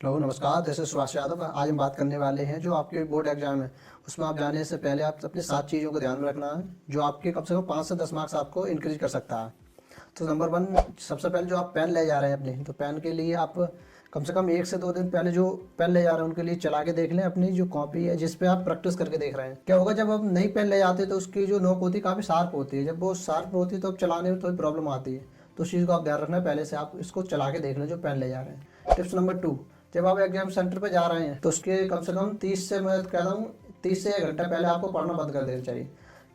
Hello नमस्कार, this is Subhash Yadav. आज हम बात करने वाले हैं जो आपके बोर्ड एग्जाम है उसमें आप जाने से पहले आप अपने 7 चीज़ों को ध्यान में रखना है जो आपके कम से कम 5 से 10 मार्क्स आपको इंक्रीज कर सकता है। तो नंबर 1, सबसे पहले जो आप पेन ले जा रहे हैं अपने, तो पेन के लिए आप कम से कम 1 से 2 दिन पहले जो पेन ले जा रहे हैं उनके लिए चला के देख लें अपनी जो कॉपी है जिस पे आप प्रैक्टिस करके देख रहे हैं। क्या होगा, जब आप नई पेन ले जाते हैं तो उसकी जो नोक होती है काफ़ी शार्प होती है। जब वो शार्प होती है तो चलाने में थोड़ी प्रॉब्लम आती है। तो उस चीज़ को आप ध्यान रखना है, पहले से आप इसको चला के देख लें जो पेन ले जा रहे हैं। टिप्स नंबर 2, जब आप एग्जाम सेंटर पे जा रहे हैं तो उसके कम से कम 30 से, मैं कहता हूँ 30 से 1 घंटा पहले आपको पढ़ना बंद कर देना चाहिए।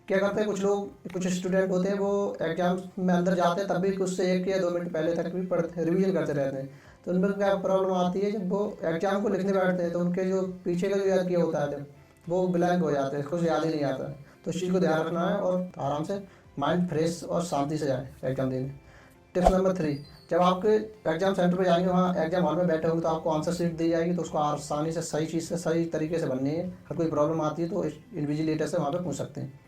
क्या करते हैं कुछ लोग, कुछ स्टूडेंट होते हैं वो एग्जाम में अंदर जाते हैं तब भी कुछ से 1 या 2 मिनट पहले तक भी पढ़ते रिवीजन करते रहते हैं। तो उन पर क्या प्रॉब्लम आती है, जब वो एग्जाम को लिखने बैठते हैं तो उनके जो पीछे का जो याद किया होता है वो ब्लैंक हो जाते हैं, कुछ याद ही नहीं आता। तो इस चीज़ को ध्यान रखना है और आराम से माइंड फ्रेश और शांति से जाए एग्जाम देने। टिप्स नंबर 3, जब आपके एग्जाम सेंटर पे जाएंगे, वहाँ एग्जाम हॉल में बैठे होंगे तो आपको आंसर शीट दी जाएगी, तो उसको आसानी से सही चीज़ से सही तरीके से बननी है। अगर कोई प्रॉब्लम आती है तो इन्विजिलेटर से वहाँ पे पूछ सकते हैं।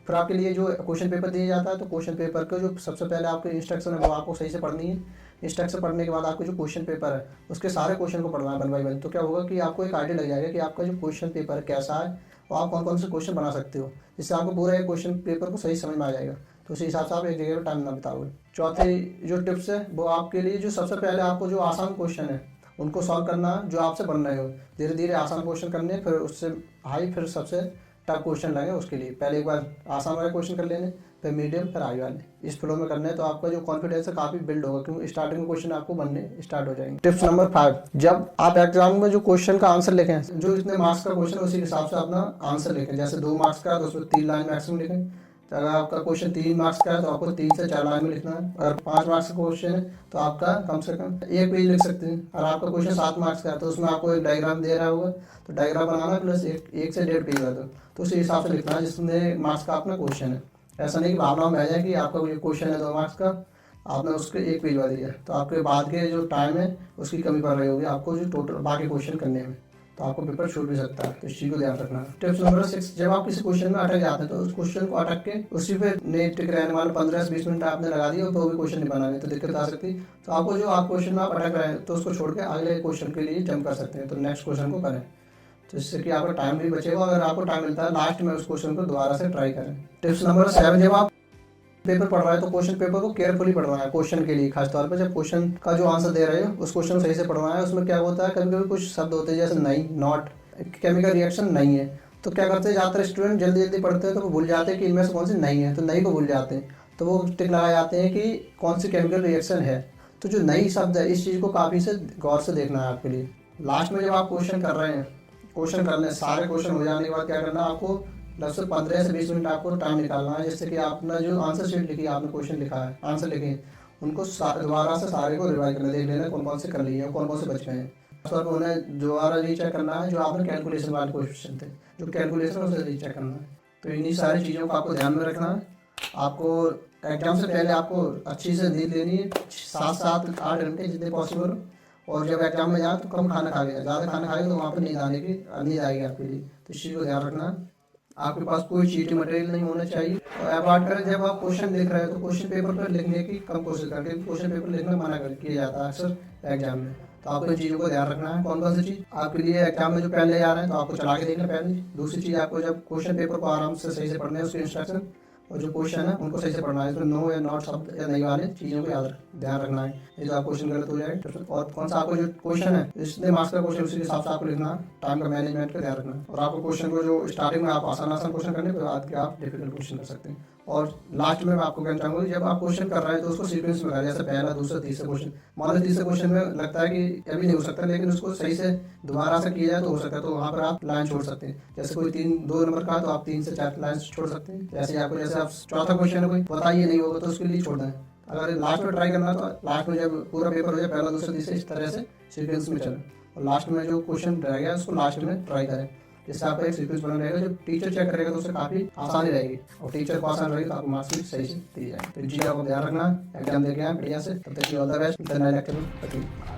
फिर आपके लिए जो क्वेश्चन पेपर दिया जाता है तो क्वेश्चन पेपर को जो सबसे पहले आपके इंस्ट्रक्शन है वो आपको सही से पढ़नी है। इंस्ट्रक्शन पढ़ने के बाद आपको जो क्वेश्चन पेपर है उसके सारे क्वेश्चन को पढ़ना है 1 बाय 1। तो क्या होगा कि आपको एक आइडिया लग जाएगा कि आपका जो क्वेश्चन पेपर कैसा है और आप कौन कौन से क्वेश्चन बना सकते हो, जिससे आपको पूरा एक क्वेश्चन पेपर को सही समझ में आ जाएगा। तो उसी हिसाब से आप एक जगह पर टाइम ना बिताओगे। चौथी जो टिप्स है वो आपके लिए, जो सबसे पहले आपको जो आसान क्वेश्चन है उनको सॉल्व करना जो आपसे बन रहे हो। धीरे धीरे आसान क्वेश्चन करने, फिर उससे हाई, फिर सबसे टफ क्वेश्चन लगे। उसके लिए पहले एक बार आसान वाले क्वेश्चन कर लेने, फिर मीडियम, फिर हाई वाले। इस फ्लो में करना है तो आपका जो कॉन्फिडेंस है काफ़ी बिल्ड होगा, क्योंकि स्टार्टिंग में क्वेश्चन आपको बनने स्टार्ट हो जाएंगे। टिप्स नंबर 5, जब आप एग्जाम में जो क्वेश्चन का आंसर लिखें, जो जितने मार्क्स का क्वेश्चन है उसी के हिसाब से अपना आंसर लिखें। जैसे 2 मार्क्स का तो उसमें 3 लाइन मैक्सिमम लिखें। तो अगर आपका क्वेश्चन 3 मार्क्स का है तो आपको 3 से 4 लाइन में लिखना है। अगर 5 मार्क्स का क्वेश्चन है तो आपका कम से कम 1 पेज लिख सकते हैं। और आपका क्वेश्चन 7 मार्क्स का है तो उसमें आपको एक डायग्राम दे रहा होगा, तो डायग्राम बनाना प्लस 1 से 1.5 पेज है तो उसी हिसाब से लिखना है जिसमें मार्क्स का अपना क्वेश्चन है। ऐसा नहीं कि भावनाओं में आ जाए कि आपका ये क्वेश्चन है 2 मार्क्स का, आपने उसके 1 पेज बना दिया तो आपके बाद के जो टाइम है उसकी कमी पड़ रही होगी आपको जो टोटल बाकी क्वेश्चन करने में, तो आपको पेपर छूट भी सकता है। तो इस चीज़ को ध्यान रखना है। टिप्स नंबर 6, जब आप किसी क्वेश्चन में अटक जाते हैं तो उस क्वेश्चन को अटक के उसी पे नहीं टिक रहने वाले 15 से 20 मिनट आपने लगा दिया तो भी क्वेश्चन नहीं बनाने तो दिक्कत आ सकती है। तो आपको जो आप क्वेश्चन में आप अटक रहे हैं तो उसको छोड़ के अगले क्वेश्चन के लिए जंप कर सकते हैं, तो नेक्स्ट क्वेश्चन को करें, तो इससे कि आपका टाइम भी बचेगा। अगर आपको टाइम मिलता है लास्ट में उस क्वेश्चन को दोबारा से ट्राई करें। टिप्स नंबर 7, जब आप पेपर पढ़ रहा है तो क्वेश्चन पेपर को केयरफुली पढ़ना है। क्वेश्चन के लिए खासतौर पर जब क्वेश्चन का जो आंसर दे रहे हो उस क्वेश्चन को सही से पढ़ना है। उसमें क्या होता है, कभी कभी कुछ शब्द होते हैं जैसे नहीं, नॉट, केमिकल रिएक्शन नहीं है, तो क्या करते हैं ज़्यादातर स्टूडेंट जल्दी जल्दी पढ़ते हैं तो वो भूल जाते हैं कि इनमें से कौन सी नहीं है, तो नहीं को भूल जाते हैं। तो वो टिक लगा जाते हैं कि कौन सी केमिकल रिएक्शन है। तो जो नई शब्द है इस चीज़ को काफ़ी से गौर से देखना है आपके लिए। लास्ट में जब आप क्वेश्चन कर रहे हैं, क्वेश्चन करने सारे क्वेश्चन हो जाने के बाद क्या करना है, आपको लगभग 15 से 20 मिनट आपको टाइम निकालना है, जिससे कि अपना जो आंसर शीट लिखी है, आपने क्वेश्चन लिखा है, आंसर लिखे, उनको दोबारा से सारे को रिवाइज करना, देख लेना कौन कौन से कर लिए हैं, कौन कौन से बच गए हैं। तो उन्हें दोबारा रीचेक करना है जो आपने कैलकुलेशन वाले क्वेश्चन थे, जो कैलकुलेशन उसे रीचेक करना है। तो इन्हीं सारी चीज़ों को आपको ध्यान में रखना है। आपको एग्जाम से पहले आपको अच्छी से नींद लेनी है, 7 से 8 घंटे जितने पॉसिबल हो। और जब एग्जाम में जाए तो कम खाना खा गया, ज़्यादा खाना खाएगा तो वहाँ पर नींद आएगी आपके लिए। तो इस चीज़ को ध्यान रखना है। आपके पास कोई चीटिंग मटेरियल नहीं होना चाहिए। और अवॉइड करें, जब आप क्वेश्चन लिख रहे हैं तो क्वेश्चन पेपर पर लिखने की कम कोशिश करें, क्योंकि क्वेश्चन पेपर लिखना मना कर किया जाता है अक्सर एग्जाम में। तो आपको इन चीज़ों को ध्यान रखना है। कौन कौन सी चीज़ आपके लिए एग्जाम में जो पेन ले जा रहे हैं तो आपको चला के देखना पहले। दूसरी चीज़, आपको जब क्वेश्चन पेपर को आराम से सही से पढ़ना है, उसके इंस्ट्रक्शन और जो क्वेश्चन है उनको सही से पढ़ना है। इसमें नो या नॉट शब्द या नहीं वाले चीज़ों को ध्यान रखना है, नहीं तो आप क्वेश्चन गलत हो जाएगा। और कौन सा आपको जो क्वेश्चन है जितने मार्क्स का क्वेश्चन उसी के हिसाब से आपको लिखना है। टाइम का मैनेजमेंट का ध्यान रखना है। और आपको क्वेश्चन को जो स्टार्टिंग में आप आसान क्वेश्चन करने के बाद के आप डिफिकल्ट क्वेश्चन कर सकते हैं। और लास्ट में मैं आपको कहना चाहूँगा, जब आप क्वेश्चन कर रहे हैं तो उसको सीक्वेंस में करें, जैसे पहला, दूसरा, तीसरा क्वेश्चन। मान लो तीसरे क्वेश्चन में लगता है कि अभी नहीं हो सकता, लेकिन उसको सही से दोबारा से किया जाए तो हो सकता है, तो वहाँ पर आप लाइन छोड़ सकते हैं। जैसे कोई 2 नंबर का तो आप 3 से 4 लाइन छोड़ सकते हैं। जैसे आप चौथा क्वेश्चन है कोई पता ही नहीं होगा तो उसके लिए छोड़ दें। अगर लास्ट में ट्राई करना है तो लास्ट में जब पूरा पेपर हो जाए, पहला, दूसरा, तीसरा, इस तरह से सीक्वेंस में चलें। और लास्ट में जो क्वेश्चन रह गया उसको लास्ट में ट्राई करें, जिससे आपका एक सीक्वेंस बना रहेगा। जब टीचर चेक करेगा तो उससे काफ़ी आसानी रहेगी, और टीचर को आसान रहेगी तो आपको मार्क्स भी सही से दिए जाएंगे। तो जी आपको ध्यान रखना है, एग्जाम दे के आए बढ़िया से। तब तक ऑल द बेस्ट।